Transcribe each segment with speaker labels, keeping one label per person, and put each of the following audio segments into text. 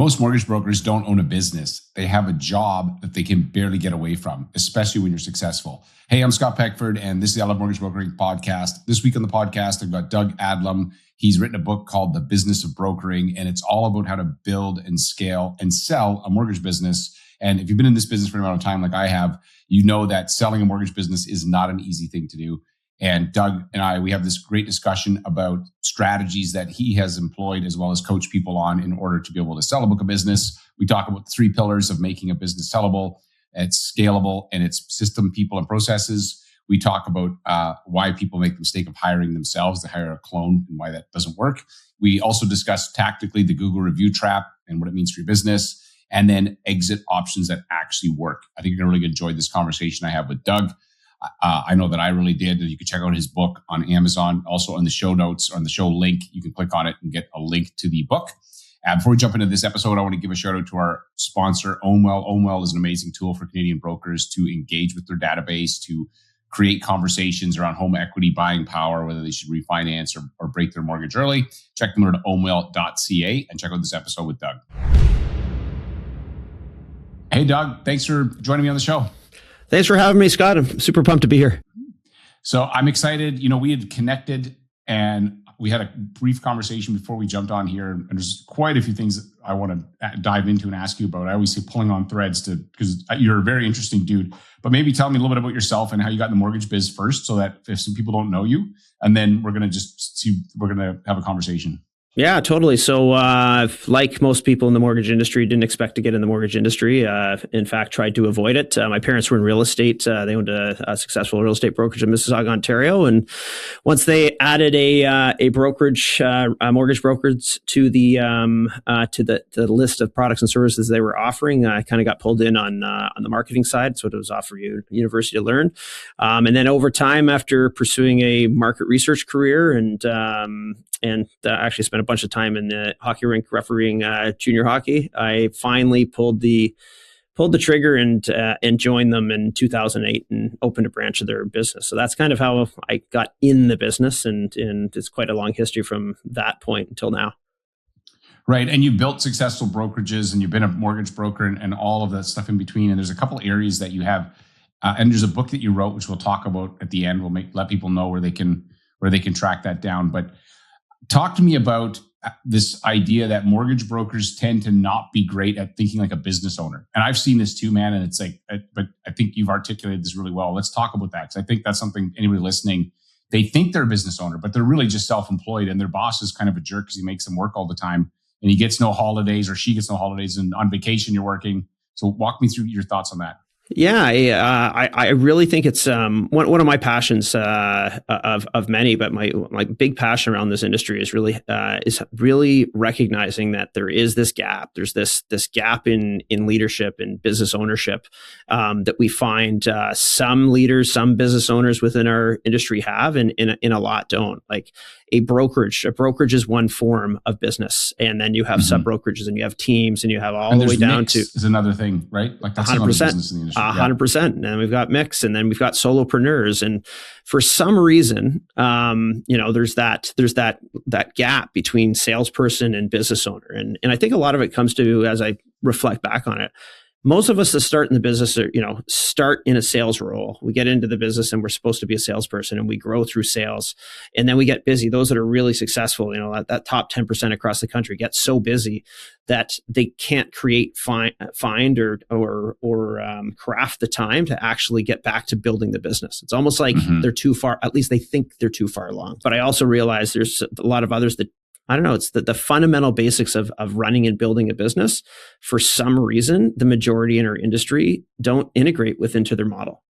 Speaker 1: Most mortgage brokers don't own a business. They have a job that they can barely get away from, especially when you're successful. Hey, I'm Scott Peckford, and this is the Adlam Mortgage Brokering Podcast. This week on the podcast, I've got Doug Adlam. He's written a book called The Business of Brokering, and it's all about how to build and scale and sell a mortgage business. And if you've been in this business for an amount of time like I have, you know that selling a mortgage business is not an easy thing to do. And Doug and I, we have this great discussion about strategies that he has employed as well as coach people on in order to be able to sell a book of business. We talk about the 3 pillars of making a business sellable. It's scalable and it's system, people, and processes. We talk about why people make the mistake of hiring themselves to hire a clone and why that doesn't work. We also discuss tactically the Google review trap and what it means for your business, and then exit options that actually work. I think you're going to really enjoy this conversation I have with Doug. I know that I really did. You can check out his book on Amazon. Also on the show notes or on the show link, you can click on it and get a link to the book. Before we jump into this episode, I want to give a shout out to our sponsor, Omwell. Omwell is an amazing tool for Canadian brokers to engage with their database, to create conversations around home equity buying power, whether they should refinance or break their mortgage early. Check them out at omwell.ca and check out this episode with Doug. Hey, Doug, thanks for joining me on the show.
Speaker 2: Thanks for having me, Scott. I'm super pumped to be here.
Speaker 1: So I'm excited. You know, we had connected and we had a brief conversation before we jumped on here. And there's quite a few things I want to dive into and ask you about. I always say pulling on threads because you're a very interesting dude. But maybe tell me a little bit about yourself and how you got in the mortgage biz first, so that if some people don't know you, and then we're going to have a conversation.
Speaker 2: Yeah, totally. So like most people in the mortgage industry, didn't expect to get in the mortgage industry. In fact, tried to avoid it. My parents were in real estate. They owned a successful real estate brokerage in Mississauga, Ontario. And once they added a brokerage, a mortgage brokerage to the list of products and services they were offering, I kind of got pulled in on the marketing side. That's what it was offered university to learn. And then over time, after pursuing a market research career and actually spent a bunch of time in the hockey rink refereeing junior hockey, I finally pulled the trigger and joined them in 2008 and opened a branch of their business. So that's kind of how I got in the business, and it's quite a long history from that point until now.
Speaker 1: Right. And you built successful brokerages and you've been a mortgage broker and all of that stuff in between. And there's a couple areas that you have. And there's a book that you wrote, which we'll talk about at the end. We'll let people know where they can track that down. But talk to me about this idea that mortgage brokers tend to not be great at thinking like a business owner. And I've seen this too, man. And it's like, but I think you've articulated this really well. Let's talk about that, because I think that's something anybody listening, they think they're a business owner, but they're really just self-employed, and their boss is kind of a jerk because he makes them work all the time and he gets no holidays, or she gets no holidays, and on vacation you're working. So walk me through your thoughts on that.
Speaker 2: Yeah, I really think it's one of my passions of many, but my big passion around this industry is really recognizing that there is this gap. There's this gap in leadership and business ownership that we find some leaders, some business owners within our industry have, and in a lot don't. Like a brokerage is one form of business, and then you have sub brokerages, and you have teams, and you have all the way down to
Speaker 1: is another thing, right? Like that's 100% business in the industry.
Speaker 2: 100%. And then we've got mix, and then we've got solopreneurs. And for some reason, there's that gap between salesperson and business owner. And I think a lot of it comes to, as I reflect back on it, most of us that start in the business start in a sales role. We get into the business and we're supposed to be a salesperson, and we grow through sales, and then we get busy. Those that are really successful, that top 10% across the country get so busy that they can't find or craft the time to actually get back to building the business. It's almost like they're too far. At least they think they're too far along. But I also realize there's a lot of others that, I don't know, it's the fundamental basics of running and building a business. For some reason, the majority in our industry don't integrate into their model.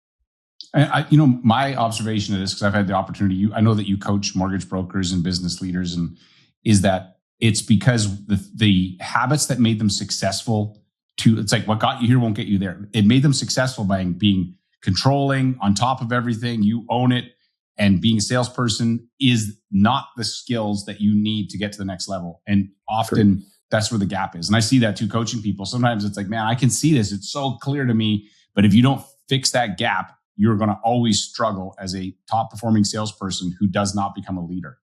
Speaker 1: And my observation of this, because I've had the opportunity, I know that you coach mortgage brokers and business leaders, and is that it's because the habits that made them successful it's like what got you here won't get you there. It made them successful by being controlling, on top of everything, you own it. And being a salesperson is not the skills that you need to get to the next level. And often that's where the gap is. And I see that too, coaching people. Sometimes it's like, man, I can see this. It's so clear to me. But if you don't fix that gap, you're going to always struggle as a top performing salesperson who does not become a leader.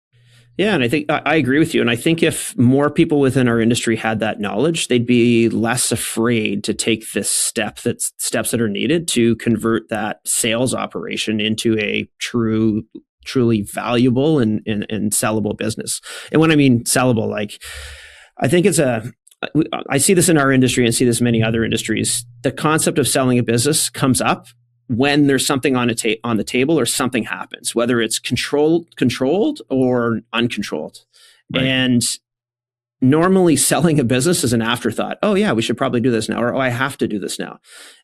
Speaker 2: Yeah, and I think I agree with you. And I think if more people within our industry had that knowledge, they'd be less afraid to take this steps that are needed to convert that sales operation into a truly valuable and sellable business. And when I mean sellable, like I think I see this in our industry and see this in many other industries. The concept of selling a business comes up when there's something on the table or something happens, whether it's controlled or uncontrolled. Right. And normally selling a business is an afterthought. Oh yeah, we should probably do this now, or oh, I have to do this now.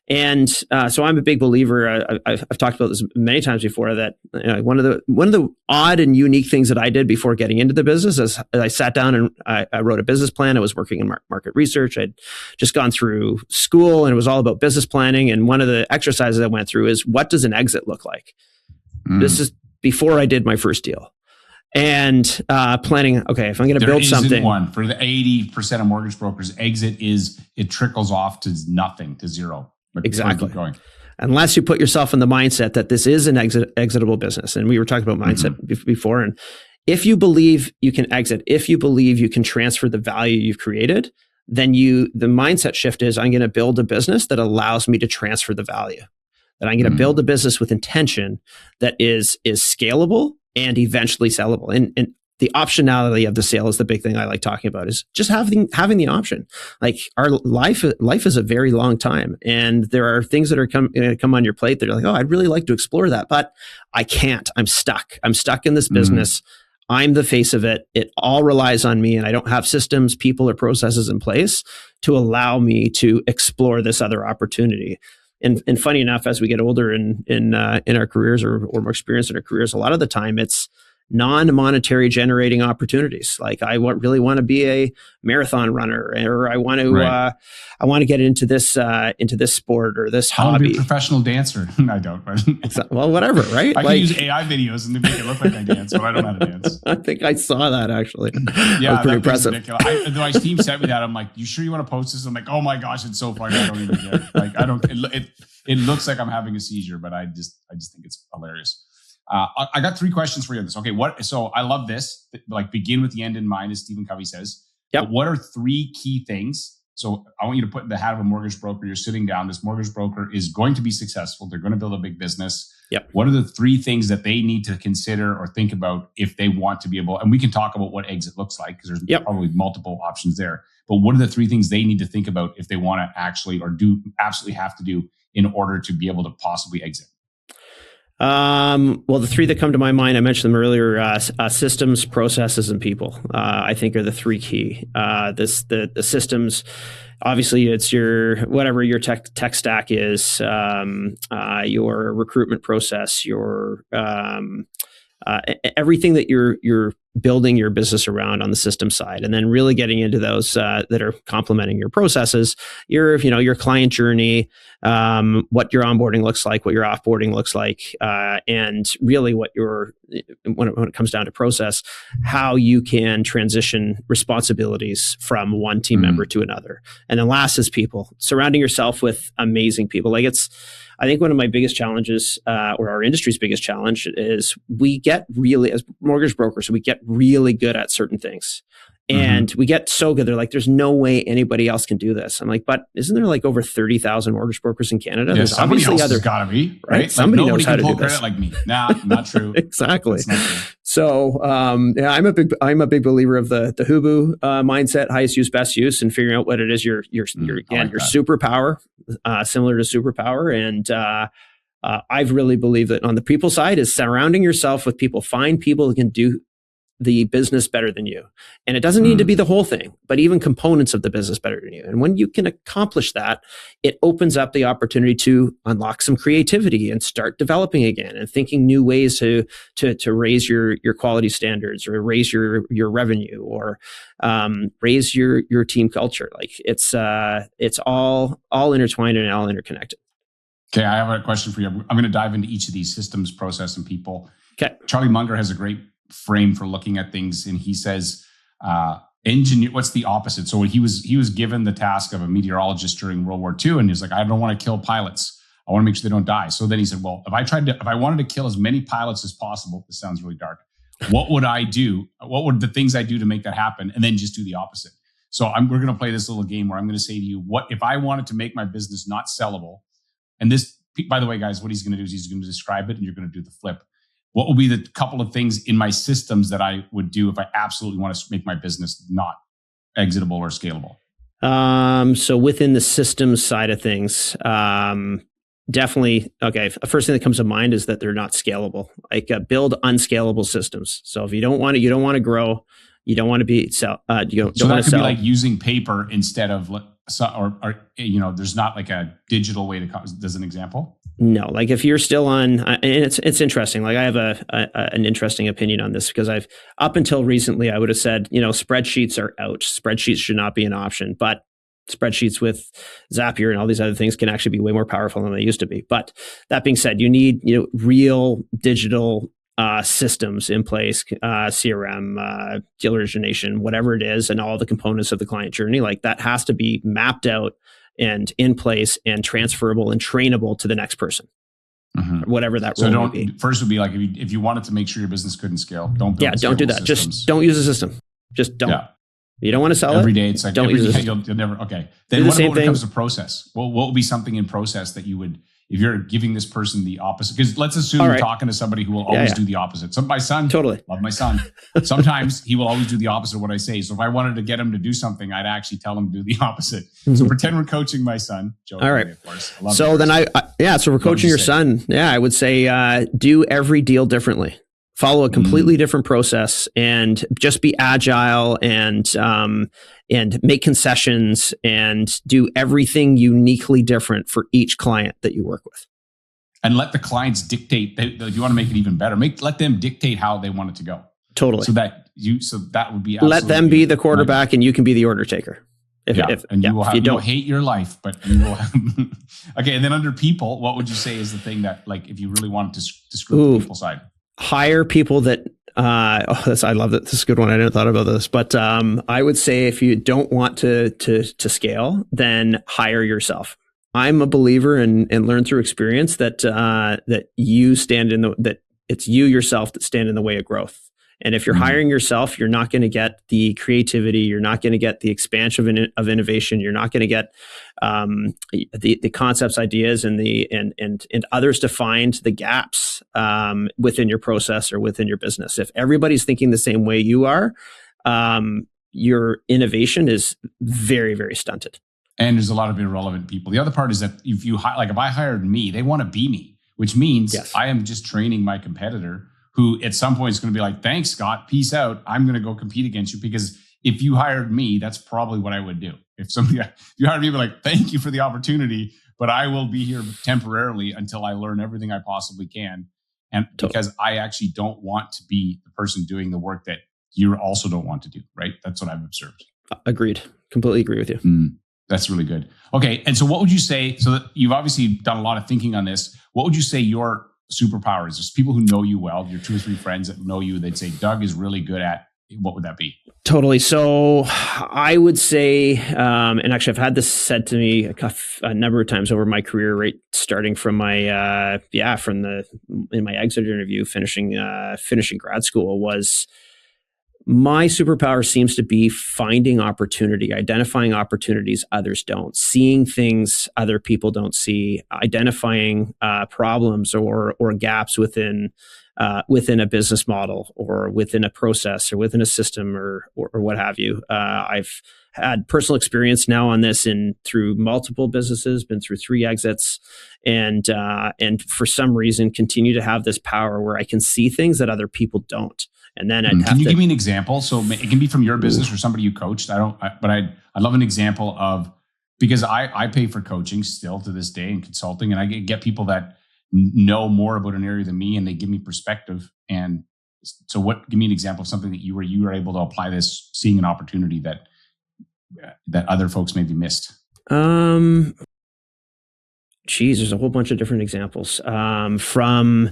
Speaker 2: And so I'm a big believer. I've talked about this many times before. That one of the odd and unique things that I did before getting into the business is I sat down and I wrote a business plan. I was working in market research. I'd just gone through school, and it was all about business planning. And one of the exercises I went through is, what does an exit look like? This is before I did my first deal. And planning, okay, if I'm going to build something.
Speaker 1: One for the 80% of mortgage brokers, exit is it trickles off to nothing, to zero. But
Speaker 2: exactly. Unless you put yourself in the mindset that this is an exitable business. And we were talking about mindset before. And if you believe you can exit, if you believe you can transfer the value you've created, then the mindset shift is, I'm going to build a business that allows me to transfer the value. That I'm going to build a business with intention that is scalable and eventually sellable. And the optionality of the sale is the big thing I like talking about, is just having the option. Like, our life is a very long time, and there are things that are come on your plate that are like, oh, I'd really like to explore that, but I can't. I'm stuck in this business. I'm the face of it. It all relies on me, and I don't have systems, people, or processes in place to allow me to explore this other opportunity. And funny enough, as we get older in our careers or more experienced in our careers, a lot of the time it's non-monetary generating opportunities. Like, I really want to be a marathon runner, or I want to get into this sport or this hobby.
Speaker 1: I want to be a professional dancer. I don't.
Speaker 2: Well, whatever, right?
Speaker 1: I can use AI videos and they make it look like I dance, but I don't know how to dance.
Speaker 2: I think I saw that actually.
Speaker 1: Yeah,
Speaker 2: that pretty impressive.
Speaker 1: My team sent me that. I'm like, you sure you want to post this? I'm like, oh my gosh, it's so funny. I don't even get it. Like, I don't. It looks like I'm having a seizure, but I just think it's hilarious. I got 3 questions for you on this. Okay, so I love this. Like, begin with the end in mind, as Stephen Covey says.
Speaker 2: Yep.
Speaker 1: But what are 3 key things? So I want you to put in the hat of a mortgage broker. You're sitting down. This mortgage broker is going to be successful. They're going to build a big business.
Speaker 2: Yep.
Speaker 1: What are the 3 things that they need to consider or think about if they want to be able? And we can talk about what exit looks like, because there's probably multiple options there. But what are the 3 things they need to think about if they want to actually, or do absolutely have to do, in order to be able to possibly exit?
Speaker 2: Well, the 3 that come to my mind, I mentioned them earlier, systems, processes, and people, I think are the 3 key. The systems, obviously it's your tech stack is, your recruitment process, your, everything that you're building your business around on the system side, and then really getting into those that are complementing your processes, your client journey, what your onboarding looks like, what your offboarding looks like, and really what when it comes down to process, how you can transition responsibilities from one team member to another. And then last is people, surrounding yourself with amazing people. Like, I think one of my biggest challenges, or our industry's biggest challenge, is we get really, as mortgage brokers, we get really good at certain things. And we get so good, they're like, there's no way anybody else can do this. I'm like, but isn't there like over 30,000 mortgage brokers in Canada?
Speaker 1: Yeah,
Speaker 2: There's
Speaker 1: somebody else has got to be, right? Like,
Speaker 2: somebody knows how to do this.
Speaker 1: Like me. Nah, not true.
Speaker 2: Exactly.
Speaker 1: Not true.
Speaker 2: So, I'm a big believer of the HUBU mindset, highest use, best use, and figuring out what it is your superpower, similar to superpower. And I've really believed that on the people side is surrounding yourself with people. Find people who can do the business better than you. And it doesn't need to be the whole thing, but even components of the business better than you. And when you can accomplish that, it opens up the opportunity to unlock some creativity and start developing again and thinking new ways to raise your quality standards, or raise your revenue, or raise your team culture. Like, it's all intertwined and all interconnected.
Speaker 1: Okay, I have a question for you. I'm going to dive into each of these: systems, process, and people.
Speaker 2: Okay.
Speaker 1: Charlie Munger has a great frame for looking at things, and he says, engineer, what's the opposite? So he was given the task of a meteorologist during World War II, and he's like, I don't want to kill pilots. I want to make sure they don't die. So then he said, well, if I wanted to kill as many pilots as possible, this sounds really dark, what would I do? What would the things I do to make that happen? And then just do the opposite. So we're going to play this little game where I'm going to say to you, what if I wanted to make my business not sellable? And this, by the way, guys, what he's going to do is he's going to describe it and you're going to do the flip. What will be the couple of things in my systems that I would do if I absolutely want to make my business not exitable or scalable?
Speaker 2: So within the systems side of things, definitely. Okay. First thing that comes to mind is that they're not scalable. Like build unscalable systems. So if you don't want to grow, you don't want to be sell. You don't
Speaker 1: so
Speaker 2: want
Speaker 1: that
Speaker 2: to
Speaker 1: could
Speaker 2: sell.
Speaker 1: be like using paper instead of, or there's not like a digital way to. Does an example?
Speaker 2: No, like if you're still on, and it's interesting. Like I have an interesting opinion on this because I've up until recently I would have said spreadsheets are out. Spreadsheets should not be an option, but spreadsheets with Zapier and all these other things can actually be way more powerful than they used to be. But that being said, you need real digital systems in place, CRM, deal origination, whatever it is, and all the components of the client journey. Like that has to be mapped out and in place and transferable and trainable to the next person, whatever that role would be.
Speaker 1: First would be like if you wanted to make sure your business couldn't scale, don't build
Speaker 2: don't do that.
Speaker 1: Systems.
Speaker 2: Just don't use a system. Just don't. Yeah. You don't want to sell
Speaker 1: every day. It's like
Speaker 2: don't use it.
Speaker 1: You'll never. Okay. Then what about when it comes to process? Well, what would be something in process that you would, if you're giving this person the opposite? Because let's assume you're talking to somebody who will always do the opposite. So my son, love my son. Sometimes he will always do the opposite of what I say. So if I wanted to get him to do something, I'd actually tell him to do the opposite. So pretend we're coaching my son.
Speaker 2: All right. Of course. So then so we're coaching your son. Yeah, I would say do every deal differently. Follow a completely different process and just be agile and make concessions and do everything uniquely different for each client that you work with.
Speaker 1: And let the clients dictate. If you want to make it even better, let them dictate how they want it to go.
Speaker 2: Totally.
Speaker 1: So that would be
Speaker 2: let them be the quarterback and you can be the order taker.
Speaker 1: You will hate your life, but you will. Okay, and then under people, what would you say is the thing that, like, if you really wanted to screw the people side?
Speaker 2: Hire people that I love that. This is a good one. I didn't thought about this, but I would say if you don't want to scale, then hire yourself. I'm a believer and learn through experience that that it's you yourself that stand in the way of growth. And if you're hiring yourself, you're not going to get the creativity. You're not going to get the expansion of innovation. You're not going to get the concepts, ideas, and others to find the gaps within your process or within your business. If everybody's thinking the same way you are, your innovation is very, very stunted.
Speaker 1: And there's a lot of irrelevant people. The other part is that if I hired me, they want to be me, which means I am just training my competitor, who at some point is going to be like, thanks, Scott, peace out. I'm going to go compete against you, because if you hired me, that's probably what I would do. If you hired me, be like, thank you for the opportunity, but I will be here temporarily until I learn everything I possibly can. And because I actually don't want to be the person doing the work that you also don't want to do, right? That's what I've observed.
Speaker 2: Agreed. Completely agree with you.
Speaker 1: That's really good. Okay. And so what would you say, so that you've obviously done a lot of thinking on this, what would you say your superpower is? Just people who know you well, your 2 or 3 friends that know you, they'd say, Doug is really good at, what would that be?
Speaker 2: Totally. So I would say, and actually I've had this said to me a number of times over my career, right? Starting from my, in my exit interview, finishing grad school, was my superpower seems to be finding opportunity, identifying opportunities others don't, seeing things other people don't see, identifying problems or gaps within a business model or within a process or within a system or what have you. I've had personal experience now on this through multiple businesses, been through 3 exits, and for some reason continue to have this power where I can see things that other people don't. And then
Speaker 1: can you give me an example? So it can be from your business or somebody you coached. But I'd love an example of, because I pay for coaching still to this day and consulting, and I get people that know more about an area than me, and they give me perspective. And so give me an example of something that you were able to apply this, seeing an opportunity that other folks maybe missed.
Speaker 2: There's a whole bunch of different examples. From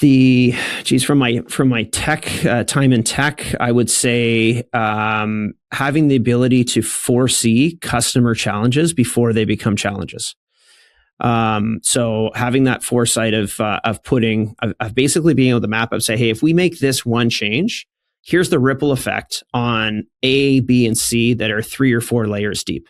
Speaker 2: my tech time in tech, I would say having the ability to foresee customer challenges before they become challenges. So having that foresight of basically being able to map up, say, hey, if we make this one change, here's the ripple effect on A, B, and C that are 3 or 4 layers deep.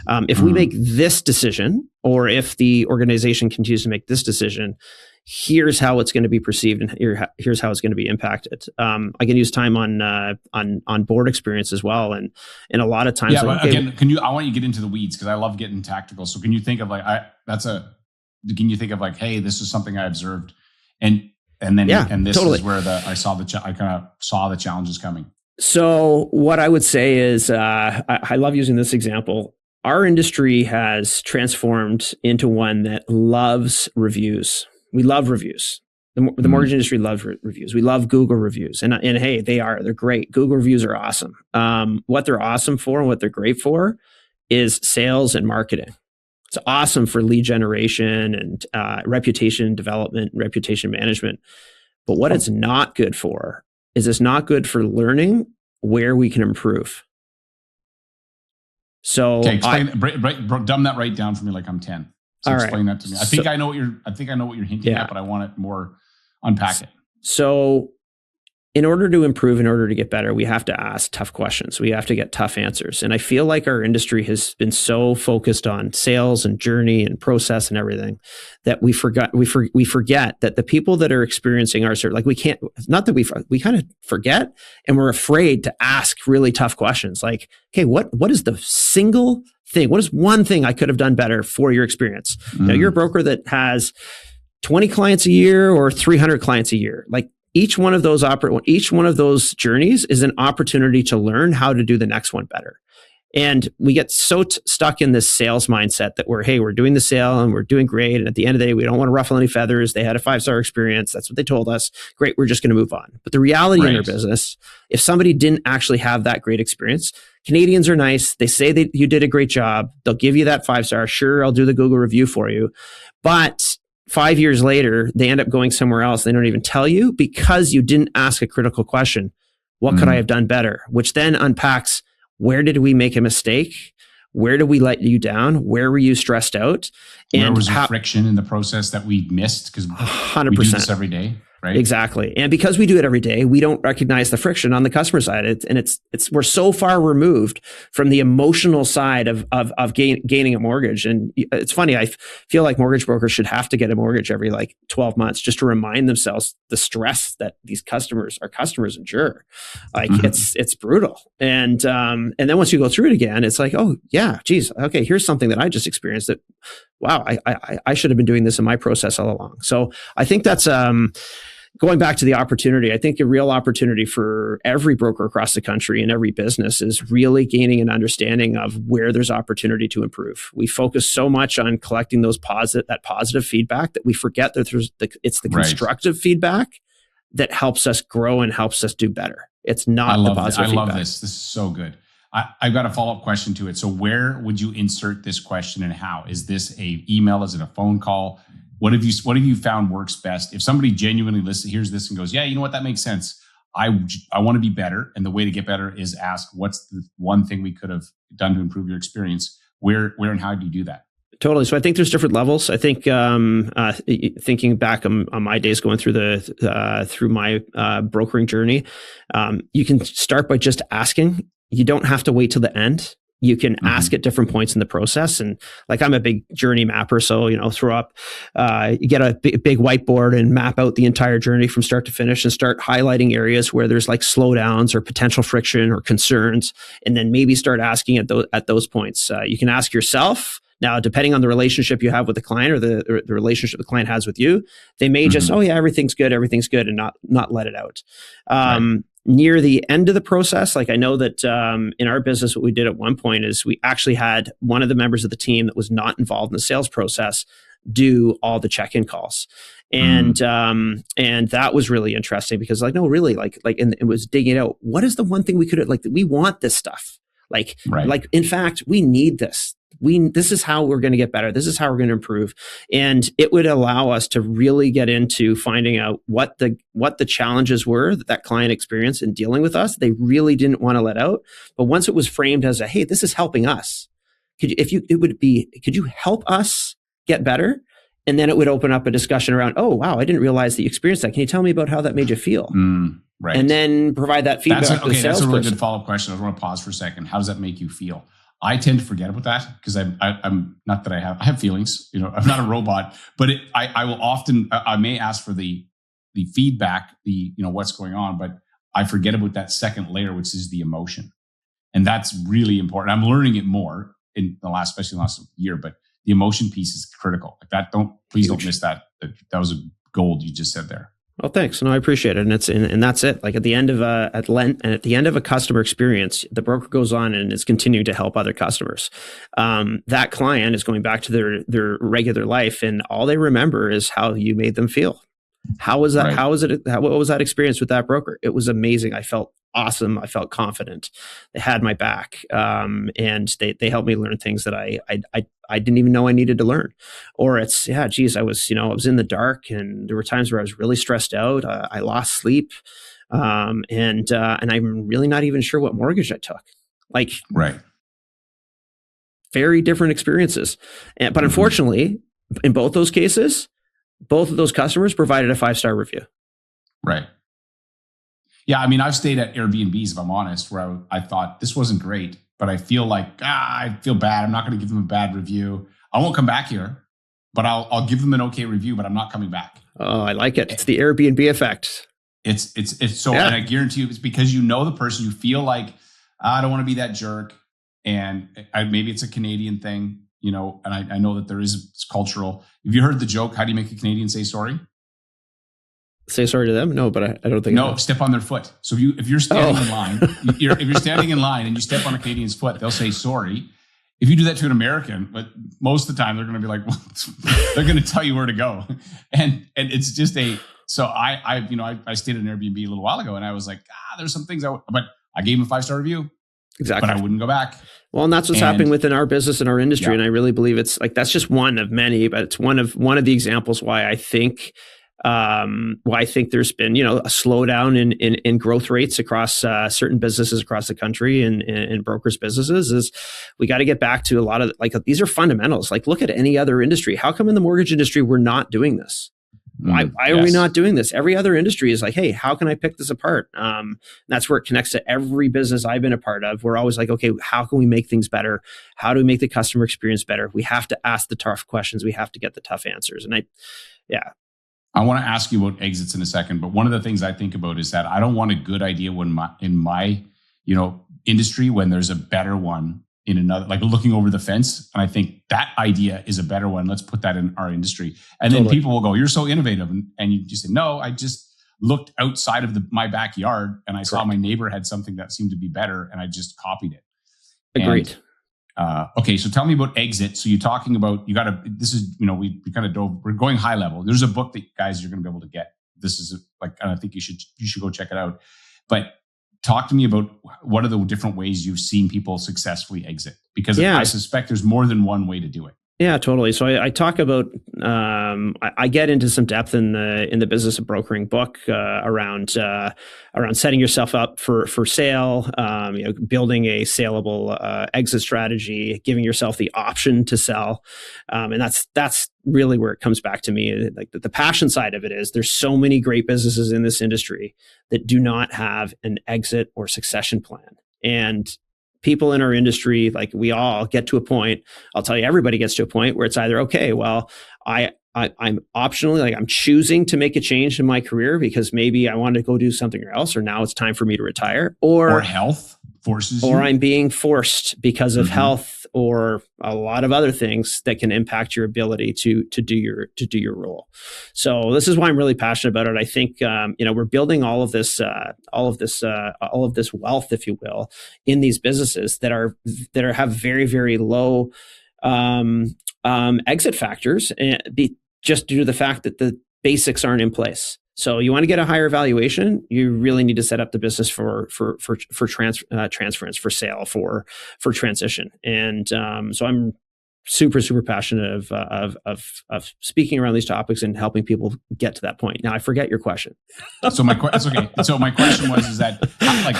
Speaker 2: If we make this decision, or if the organization continues to make this decision, here's how it's going to be perceived, and here's how it's going to be impacted. I can use time on board experience as well, and a lot of times.
Speaker 1: Yeah, but again, I want you to get into the weeds because I love getting tactical. So can you think of can you think of like, hey, this is something I observed, and this totally. Is where I kind of saw the challenges coming.
Speaker 2: So what I would say is, I love using this example. Our industry has transformed into one that loves reviews. We love reviews. The mortgage industry loves reviews. We love Google reviews. And hey, they're great. Google reviews are awesome. What they're awesome for and what they're great for is sales and marketing. It's awesome for lead generation and reputation development, reputation management. But what it's not good for is it's not good for learning where we can improve. So
Speaker 1: explain, dumb that right down for me like I'm 10. So explain that to me. I think I know what you're hinting at, but I want it more unpack it.
Speaker 2: So in order to improve, in order to get better, we have to ask tough questions. We have to get tough answers. And I feel like our industry has been so focused on sales and journey and process and everything that we forget that the people that are experiencing our service, like we kind of forget, and we're afraid to ask really tough questions. Like, okay, what is the single thing? What is one thing I could have done better for your experience? Now, you're a broker that has 20 clients a year or 300 clients a year. Like, each one of those journeys is an opportunity to learn how to do the next one better. And we get so stuck in this sales mindset that we're doing the sale and we're doing great. And at the end of the day, we don't want to ruffle any feathers. They had a 5-star experience. That's what they told us. Great. We're just going to move on. But the reality in our business, if somebody didn't actually have that great experience, Canadians are nice. They say that you did a great job. They'll give you that 5-star. Sure, I'll do the Google review for you. But 5 years later, they end up going somewhere else. They don't even tell you because you didn't ask a critical question. What could I have done better? Which then unpacks, where did we make a mistake? Where did we let you down? Where were you stressed out? And
Speaker 1: where was there friction in the process that we missed? Because 100%. We do this every day. Right?
Speaker 2: Exactly. And because we do it every day, we don't recognize the friction on the customer side. We're so far removed from the emotional side of gaining a mortgage. And it's funny, I feel like mortgage brokers should have to get a mortgage every 12 months just to remind themselves the stress that our customers endure. It's brutal. And then once you go through it again, it's like, oh yeah, geez, okay, here's something that I just experienced that, wow, I should have been doing this in my process all along. So I think that's, going back to the opportunity, I think a real opportunity for every broker across the country and every business is really gaining an understanding of where there's opportunity to improve. We focus so much on collecting that positive feedback that we forget that it's the constructive feedback that helps us grow and helps us do better. It's not the positive feedback.
Speaker 1: I love this. This is so good. I've got a follow-up question to it. So where would you insert this question and how? Is this a email? Is it a phone call? What have you found works best? If somebody genuinely hears this and goes, yeah, you know what, that makes sense. I want to be better. And the way to get better is ask, what's the one thing we could have done to improve your experience? Where and how do you do that?
Speaker 2: Totally. So I think there's different levels. I think thinking back on my days going through through my brokering journey, you can start by just asking. You don't have to wait till the end. You can ask at different points in the process. And like, I'm a big journey mapper. So, throw up, you get a big whiteboard and map out the entire journey from start to finish and start highlighting areas where there's like slowdowns or potential friction or concerns. And then maybe start asking at those points. You can ask yourself. Now, depending on the relationship you have with the client or the relationship the client has with you, they may just, oh yeah, everything's good, and not let it out. Near the end of the process, like I know that in our business, what we did at one point is we actually had one of the members of the team that was not involved in the sales process do all the check-in calls. And that was really interesting because like, no, really and it was digging out, what is the one thing we could have, we want this stuff. Like, in fact, we need this. This is how we're going to get better. This is how we're going to improve. And it would allow us to really get into finding out what the challenges were that client experienced in dealing with us. They really didn't want to let out. But once it was framed as hey, this is helping us. Could you help us get better. And then it would open up a discussion around, oh, wow, I didn't realize that you experienced that. Can you tell me about how that made you feel?
Speaker 1: Right.
Speaker 2: And then provide that feedback to the salesperson.
Speaker 1: That's a really good follow-up question. I want to pause for a second. How does that make you feel? I tend to forget about that because I'm not that I have feelings. I'm not a robot, but I will often, I may ask for the feedback, what's going on, but I forget about that second layer, which is the emotion. And that's really important. I'm learning it more especially in the last year, but the emotion piece is critical. Like that, please don't miss that. That was a gold you just said there.
Speaker 2: Well, thanks. No, I appreciate it. And that's it. Like at the end of at the end of a customer experience, the broker goes on and is continuing to help other customers. That client is going back to their regular life, and all they remember is how you made them feel. How was that? Right. What was that experience with that broker? It was amazing. I felt awesome. I felt confident. They had my back, and they helped me learn things that I didn't even know I needed to learn. Or I was in the dark, and there were times where I was really stressed out. I lost sleep, and I'm really not even sure what mortgage I took. Like,
Speaker 1: right,
Speaker 2: very different experiences. But unfortunately, in both those cases, both of those customers provided a 5-star review.
Speaker 1: Right. Yeah. I mean, I've stayed at Airbnbs, if I'm honest, where I thought this wasn't great, but I feel like, I feel bad. I'm not going to give them a bad review. I won't come back here, but I'll give them an okay review, but I'm not coming back.
Speaker 2: Oh, I like it. It's the Airbnb effect.
Speaker 1: It's so, yeah. And I guarantee you it's because you know the person, you feel like, I don't want to be that jerk. And maybe it's a Canadian thing. And I know that it's cultural. Have you heard the joke, how do you make a Canadian say sorry?
Speaker 2: Say sorry to them? No, but I don't think.
Speaker 1: No, step on their foot. So if you're standing in line, if you're standing in line and you step on a Canadian's foot, they'll say sorry. If you do that to an American, but most of the time they're going to be like, well, they're going to tell you where to go. And it's just so I stayed at an Airbnb a little while ago and I was like, there's some things but I gave them a 5-star review.
Speaker 2: Exactly.
Speaker 1: But I wouldn't go back.
Speaker 2: Well, and that's what's happening within our business and our industry. Yeah. And I really believe it's like, that's just one of many, but it's one of the examples why I think there's been, a slowdown in growth rates across certain businesses across the country and brokers' businesses is we got to get back to a lot of these are fundamentals. Like look at any other industry. How come in the mortgage industry, we're not doing this? Why are we not doing this? Every other industry is like, hey, how can I pick this apart? That's where it connects to every business I've been a part of. We're always like, okay, how can we make things better? How do we make the customer experience better? We have to ask the tough questions. We have to get the tough answers. And
Speaker 1: I want to ask you about exits in a second, but one of the things I think about is that I don't want a good idea in my industry when there's a better one in another, like looking over the fence. And I think that idea is a better one. Let's put that in our industry. And then people will go, you're so innovative. And you just say, no, I just looked outside of my backyard and I saw my neighbor had something that seemed to be better and I just copied it.
Speaker 2: Agreed.
Speaker 1: Okay. So tell me about exit. So you're talking about, we kind of dove, we're going high level. There's a book that guys, you're going to be able to get. This is and I think you should go check it out. But talk to me about what are the different ways you've seen people successfully exit? Because I suspect there's more than one way to do it.
Speaker 2: Yeah, totally. So I talk about, I get into some depth in the business of brokering book around setting yourself up for sale, building a saleable exit strategy, giving yourself the option to sell, and that's really where it comes back to me. Like the passion side of it is there's so many great businesses in this industry that do not have an exit or succession plan, and people in our industry, like we all get to a point, I'll tell you, everybody gets to a point where it's either, okay, well, I'm optionally, like I'm choosing to make a change in my career because maybe I want to go do something else, or now it's time for me to retire, or
Speaker 1: health forces
Speaker 2: or I'm being forced because of health or a lot of other things that can impact your ability to do your role. So this is why I'm really passionate about it. I think we're building all of this wealth, if you will, in these businesses that have very, very low exit factors, just due to the fact that the basics aren't in place. So you want to get a higher valuation, you really need to set up the business for transference, for sale, for transition. And so I'm super, super passionate of speaking around these topics and helping people get to that point. Now I forget your question.
Speaker 1: So that's okay. So my question was,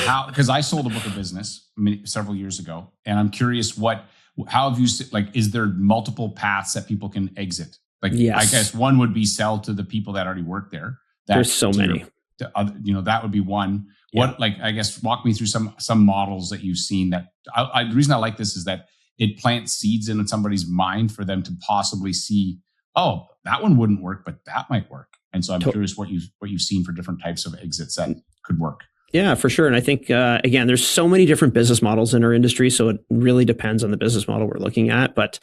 Speaker 1: how, because I sold a book of business several years ago, and I'm curious what how have you, like, is there multiple paths that people can exit? Like,
Speaker 2: Yes.
Speaker 1: I guess one would be sell to the people that already work there.
Speaker 2: There's so many.
Speaker 1: That would be one. What, like, I guess, walk me through some models that you've seen that the reason I like this is that it plants seeds in somebody's mind for them to possibly see, oh, that one wouldn't work, but that might work. And so I'm curious what you've seen for different types of exits that could work.
Speaker 2: Yeah, for sure. And I think, again, there's so many different business models in our industry. So it really depends on the business model we're looking at. But,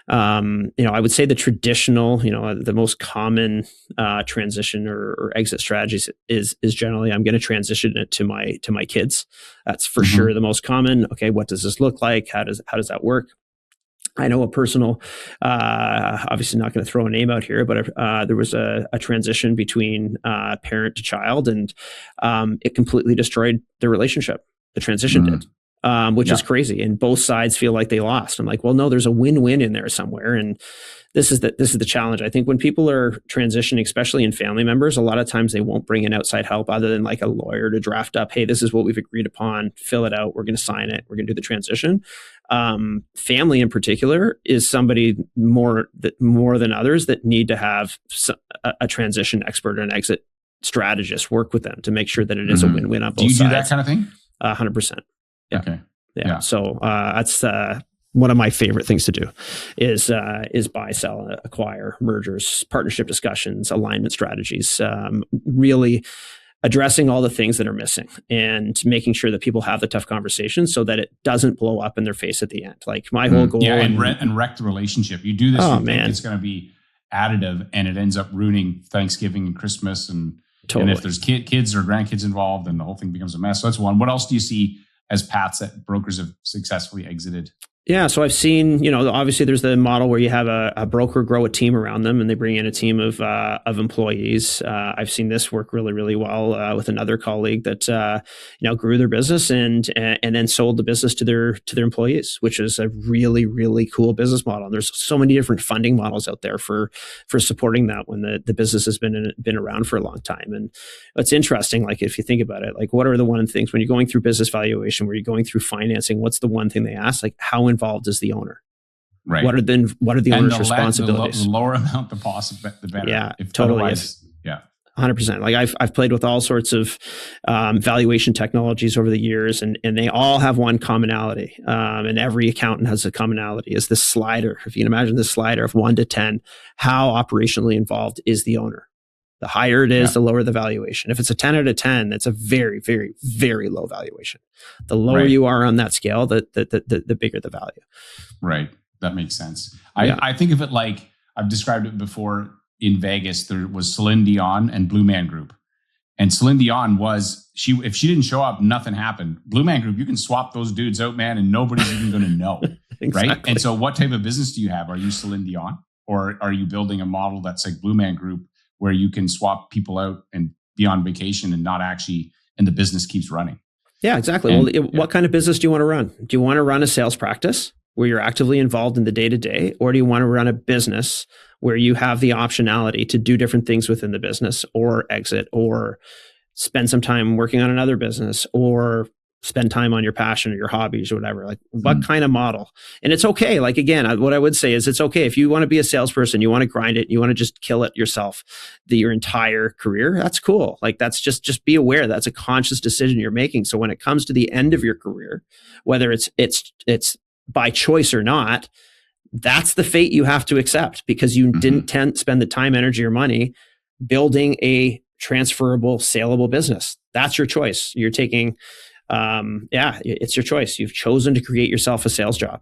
Speaker 2: I would say the traditional, the most common transition or exit strategies is generally, I'm going to transition it to my kids. That's for sure the most common. Okay, what does this look like? How does that work? I know a personal, obviously not going to throw a name out here, but there was a transition between parent to child, and it completely destroyed the relationship. The transition did, which is crazy. And both sides feel like they lost. I'm like, well, no, there's a win-win in there somewhere. And this is the challenge. I think when people are transitioning, especially in family members, a lot of times they won't bring in outside help other than like a lawyer to draft up, hey, this is what we've agreed upon, fill it out, we're going to sign it, we're going to do the transition. Family in particular is somebody more than others that need to have a transition expert or an exit strategist work with them to make sure that it is a win-win on both sides.
Speaker 1: Do you do that kind of thing?
Speaker 2: 100%. Yeah.
Speaker 1: Okay.
Speaker 2: Yeah. So that's one of my favorite things to do is buy, sell, acquire, mergers, partnership discussions, alignment strategies, really addressing all the things that are missing and making sure that people have the tough conversations so that it doesn't blow up in their face at the end. Like my whole goal.
Speaker 1: Yeah, and wreck the relationship. You do this, think it's going to be additive, and it ends up ruining Thanksgiving and Christmas. And if there's kids or grandkids involved, then the whole thing becomes a mess. So that's one. What else do you see as paths that brokers have successfully exited?
Speaker 2: Yeah. So I've seen, obviously there's the model where you have a broker grow a team around them and they bring in a team of employees. I've seen this work really, really well with another colleague that, grew their business and then sold the business to their employees, which is a really, really cool business model. And there's so many different funding models out there for supporting that when the business has been around for a long time. And it's interesting, like if you think about it, like what are the one things when you're going through business valuation, where you're going through financing, what's the one thing they ask? Like how involved is the owner? Right. What are the owner's responsibilities?
Speaker 1: The lower amount the better.
Speaker 2: Yeah, totally. 100%. Like I've played with all sorts of valuation technologies over the years, and they all have one commonality. And every accountant has a commonality. Is this slider? If you can imagine this slider of 1 to 10, how operationally involved is the owner? The higher it is, the lower the valuation. If it's a 10 out of 10, that's a very, very, very low valuation. The lower you are on that scale, the bigger the value.
Speaker 1: Right. That makes sense. Yeah. I think of it like I've described it before. In Vegas, there was Celine Dion and Blue Man Group. And Celine Dion if she didn't show up, nothing happened. Blue Man Group, you can swap those dudes out, man, and nobody's even going to know.
Speaker 2: Exactly.
Speaker 1: Right. And so what type of business do you have? Are you Celine Dion, or are you building a model that's like Blue Man Group where you can swap people out and be on vacation and not actually, and the business keeps running?
Speaker 2: Yeah, exactly. What kind of business do you want to run? Do you want to run a sales practice where you're actively involved in the day-to-day, or do you want to run a business where you have the optionality to do different things within the business, or exit, or spend some time working on another business, or spend time on your passion or your hobbies or whatever? Like what kind of model? And it's okay. Like, again, what I would say is it's okay if you want to be a salesperson, you want to grind it, you want to just kill it yourself your entire career. That's cool. Like that's just be aware that's a conscious decision you're making. So when it comes to the end of your career, whether it's by choice or not, that's the fate you have to accept, because you didn't spend the time, energy, or money building a transferable, saleable business. That's your choice. You're taking, it's your choice. You've chosen to create yourself a sales job.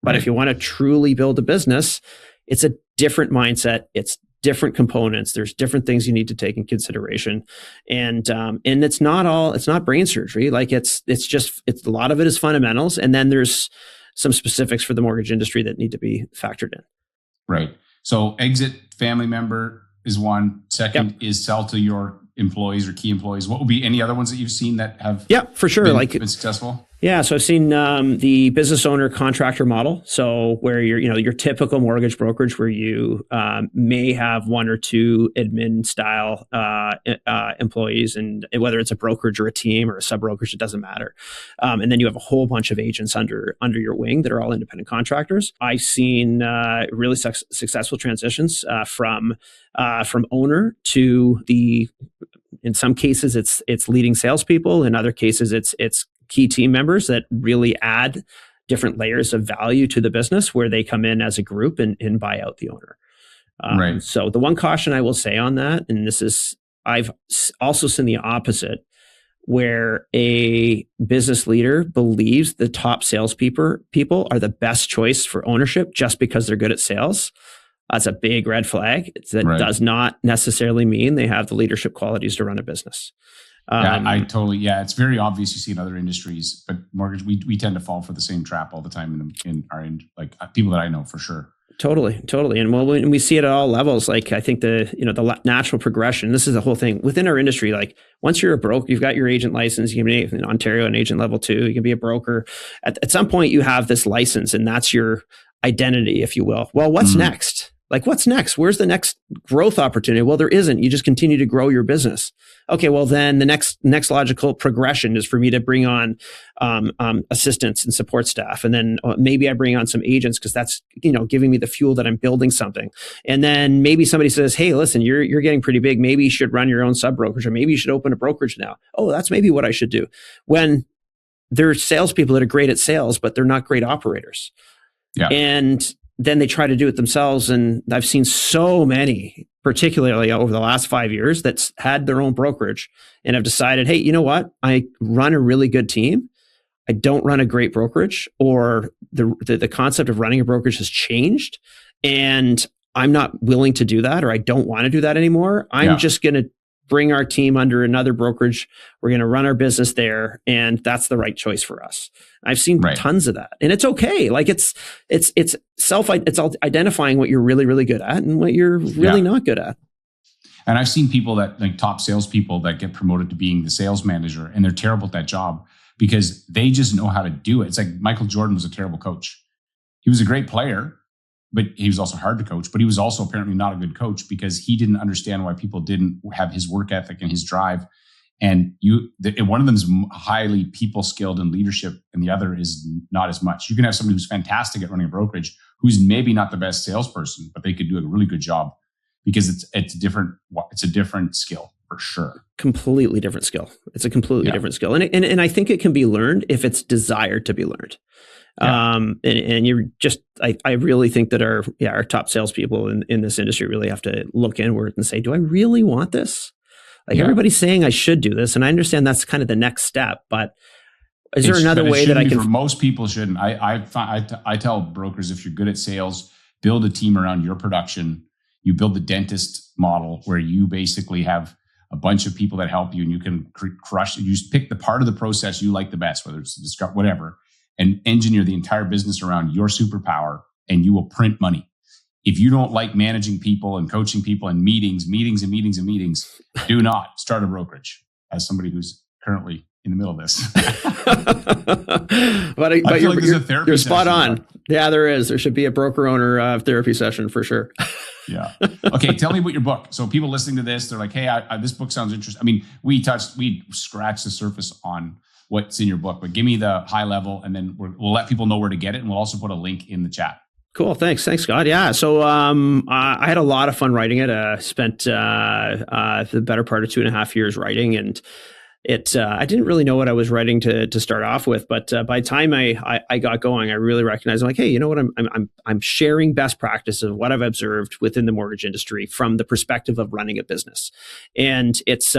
Speaker 2: But if you want to truly build a business, it's a different mindset. It's different components. There's different things you need to take in consideration. And it's not brain surgery. Like it's a lot of it is fundamentals. And then there's some specifics for the mortgage industry that need to be factored in.
Speaker 1: Right. So exit family member is one. Second is sell to your employees or key employees. What would be any other ones that you've seen that have
Speaker 2: for sure
Speaker 1: been successful?
Speaker 2: Yeah, so I've seen the business owner contractor model. So where your typical mortgage brokerage, where you may have one or two admin style employees, and whether it's a brokerage or a team or a sub brokerage, it doesn't matter. And then you have a whole bunch of agents under your wing that are all independent contractors. I've seen really successful transitions from owner to the. In some cases, it's leading salespeople. In other cases, it's key team members that really add different layers of value to the business, where they come in as a group and buy out the owner.
Speaker 1: Right.
Speaker 2: So the one caution I will say on that, and this is, I've also seen the opposite, where a business leader believes the top salespeople are the best choice for ownership just because they're good at sales. That's a big red flag. That
Speaker 1: Right.
Speaker 2: does not necessarily mean they have the leadership qualities to run a business.
Speaker 1: I totally, it's very obvious you see in other industries, but mortgage, we tend to fall for the same trap all the time in our, people that I know for sure.
Speaker 2: Totally. And when we see it at all levels, like I think the natural progression, this is the whole thing within our industry. Like once you're a broker, you've got your agent license, you can be in Ontario an agent level 2, you can be a broker. At some point you have this license and that's your identity, if you will. Well, what's next? Like, what's next? Where's the next growth opportunity? Well, there isn't. You just continue to grow your business. Okay, well, then the next logical progression is for me to bring on assistants and support staff. And then maybe I bring on some agents because that's, giving me the fuel that I'm building something. And then maybe somebody says, hey, listen, you're getting pretty big. Maybe you should run your own sub brokerage, or maybe you should open a brokerage now. Oh, that's maybe what I should do. When there are salespeople that are great at sales, but they're not great operators.
Speaker 1: Yeah.
Speaker 2: And then they try to do it themselves. And I've seen so many, particularly over the last 5 years, that's had their own brokerage and have decided, hey, you know what? I run a really good team. I don't run a great brokerage, or the concept of running a brokerage has changed and I'm not willing to do that, or I don't want to do that anymore. I'm just going to bring our team under another brokerage. We're going to run our business there. And that's the right choice for us. I've seen tons of that, and it's okay. Like it's identifying what you're really, really good at and what you're really not good at.
Speaker 1: And I've seen people that, like top salespeople, that get promoted to being the sales manager, and they're terrible at that job because they just know how to do it. It's like Michael Jordan was a terrible coach. He was a great player, but he was also hard to coach. But he was also apparently not a good coach because he didn't understand why people didn't have his work ethic and his drive. And one of them is highly people skilled in leadership, and the other is not as much. You can have somebody who's fantastic at running a brokerage, who's maybe not the best salesperson, but they could do a really good job because it's different. It's a different skill for sure.
Speaker 2: Completely different skill. It's a completely different skill, and I think it can be learned if it's desired to be learned. And you're just, I really think that our top salespeople in this industry really have to look inward and say, do I really want this? Like everybody's saying I should do this. And I understand that's kind of the next step, but is there another way that I can?
Speaker 1: For most people shouldn't. I tell brokers, if you're good at sales, build a team around your production. You build the dentist model where you basically have a bunch of people that help you, and you can crush it. You just pick the part of the process you like the best, whether it's discover whatever, and engineer the entire business around your superpower, and you will print money. If you don't like managing people and coaching people and meetings, do not start a brokerage. As somebody who's currently in the middle of this.
Speaker 2: but you're spot on. Yeah, there is. There should be a broker owner therapy session for sure.
Speaker 1: Yeah. Okay. Tell me about your book. So people listening to this, they're like, hey, this book sounds interesting. I mean, we scratched the surface on what's in your book, but give me the high level, and then we'll let people know where to get it. And we'll also put a link in the chat.
Speaker 2: Cool. Thanks, Scott. Yeah. So I had a lot of fun writing it. Spent the better part of 2.5 years writing, and I didn't really know what I was writing to start off with, but by the time I got going, I really recognized, I'm like, hey, you know what? I'm sharing best practices of what I've observed within the mortgage industry from the perspective of running a business. And it's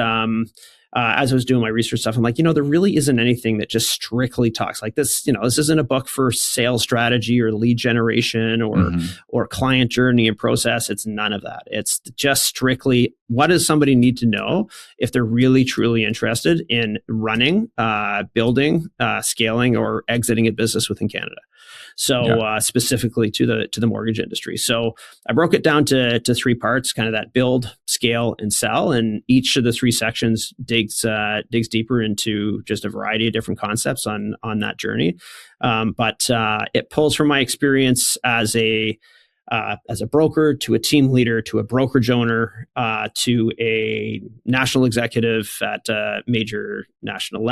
Speaker 2: as I was doing my research stuff, I'm like, there really isn't anything that just strictly talks like this. This isn't a book for sales strategy or lead generation or client journey and process. It's none of that. It's just strictly, what does somebody need to know if they're really, truly interested in running, building, scaling, or exiting a business within Canada. So specifically to the mortgage industry. So I broke it down to 3 parts, kind of that build, scale, and sell. And each of the 3 sections dig digs deeper into just a variety of different concepts on that journey. But it pulls from my experience as a broker, to a team leader, to a brokerage owner, to a national executive at a major national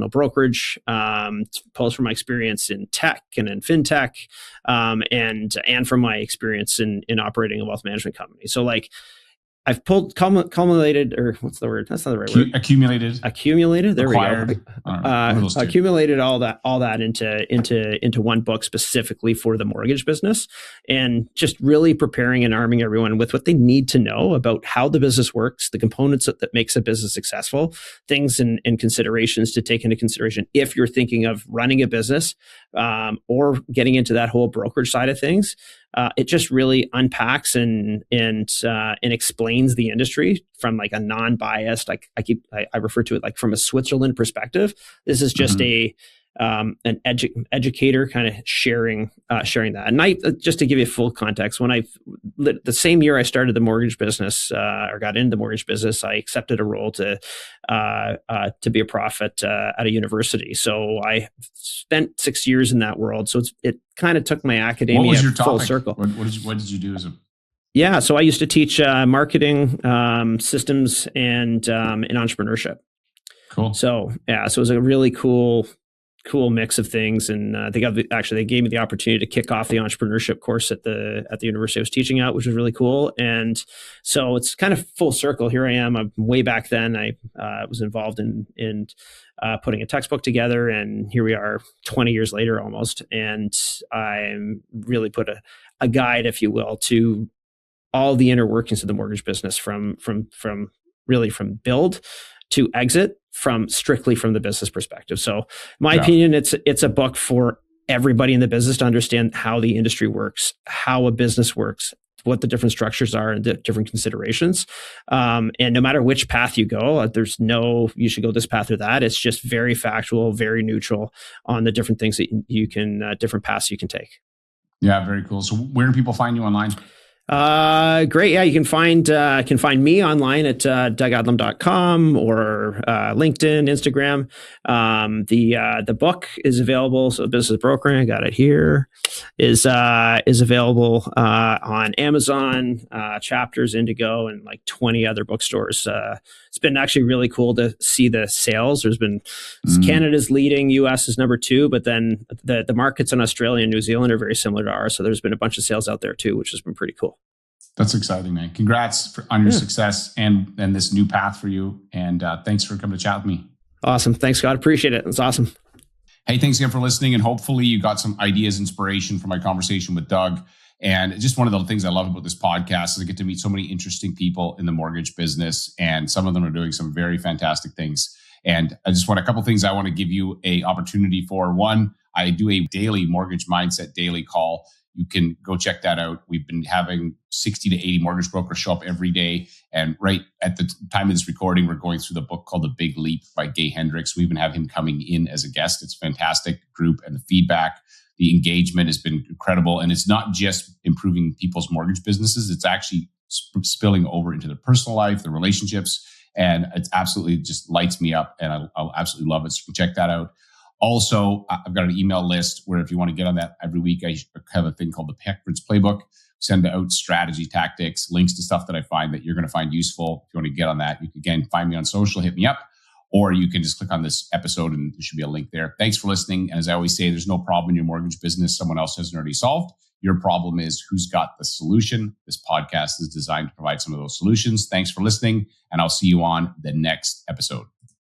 Speaker 2: brokerage. Pulls from my experience in tech and in fintech, and from my experience in operating a wealth management company. So like, I've culminated, or what's the word? That's not the right word. Accumulated. There
Speaker 1: Acquired.
Speaker 2: We go. Accumulated all that into one book specifically for the mortgage business, and just really preparing and arming everyone with what they need to know about how the business works, the components that makes a business successful, things and considerations to take into consideration if you're thinking of running a business, or getting into that whole brokerage side of things. It just really unpacks and explains the industry from like a non-biased, like I refer to it like from a Switzerland perspective. This is just an educator kind of sharing that. And just to give you full context, when the same year I started the mortgage business, or got into the mortgage business, I accepted a role to be a prophet at a university. So I spent 6 years in that world. So it kind of took my academia
Speaker 1: What was your
Speaker 2: full
Speaker 1: topic?
Speaker 2: circle.
Speaker 1: What did you do as a...
Speaker 2: Yeah, so I used to teach marketing, systems, and entrepreneurship.
Speaker 1: Cool.
Speaker 2: So yeah, so it was a really cool mix of things, and they gave me the opportunity to kick off the entrepreneurship course at the university I was teaching at, which was really cool. And so it's kind of full circle. Here I am. Way back then, I was involved in putting a textbook together, and here we are 20 years later almost, and I'm really put a guide, if you will, to all the inner workings of the mortgage business from build to exit, strictly from the business perspective. So my opinion, it's a book for everybody in the business to understand how the industry works, how a business works, what the different structures are and the different considerations. And no matter which path you go, you should go this path or that. It's just very factual, very neutral on the different things that you can, different paths you can take.
Speaker 1: Yeah, very cool. So where do people find you online?
Speaker 2: Great. Yeah, you can find me online at dougadlam.com or LinkedIn, Instagram. The book is available. So Business Brokering, I got it here, is available on Amazon, Chapters, Indigo, and like 20 other bookstores. It's been actually really cool to see the sales. There's been Canada's leading, US is number 2, but then the markets in Australia and New Zealand are very similar to ours. So there's been a bunch of sales out there too, which has been pretty cool.
Speaker 1: That's exciting, man. Congrats on your success and this new path for you. And thanks for coming to chat with me.
Speaker 2: Awesome. Thanks, Scott. Appreciate it. It's awesome.
Speaker 1: Hey, thanks again for listening. And hopefully you got some ideas, inspiration from my conversation with Doug. And just one of the things I love about this podcast is I get to meet so many interesting people in the mortgage business. And some of them are doing some very fantastic things. And I just want a couple of things I want to give you an opportunity for. One, I do a daily mortgage mindset daily call. You can go check that out. We've been having 60 to 80 mortgage brokers show up every day. And right at the time of this recording, we're going through the book called The Big Leap by Gay Hendricks. We even have him coming in as a guest. It's a fantastic group, and the feedback, the engagement has been incredible. And it's not just improving people's mortgage businesses. It's actually spilling over into their personal life, their relationships. And it's absolutely just lights me up. And I'll absolutely love it. So you can check that out. Also, I've got an email list where if you want to get on that every week, I have a thing called the Peckford's Playbook. Send out strategy, tactics, links to stuff that I find that you're going to find useful. If you want to get on that, you can again find me on social, hit me up, or you can just click on this episode and there should be a link there. Thanks for listening. And as I always say, there's no problem in your mortgage business someone else hasn't already solved. Your problem is who's got the solution. This podcast is designed to provide some of those solutions. Thanks for listening, and I'll see you on the next episode.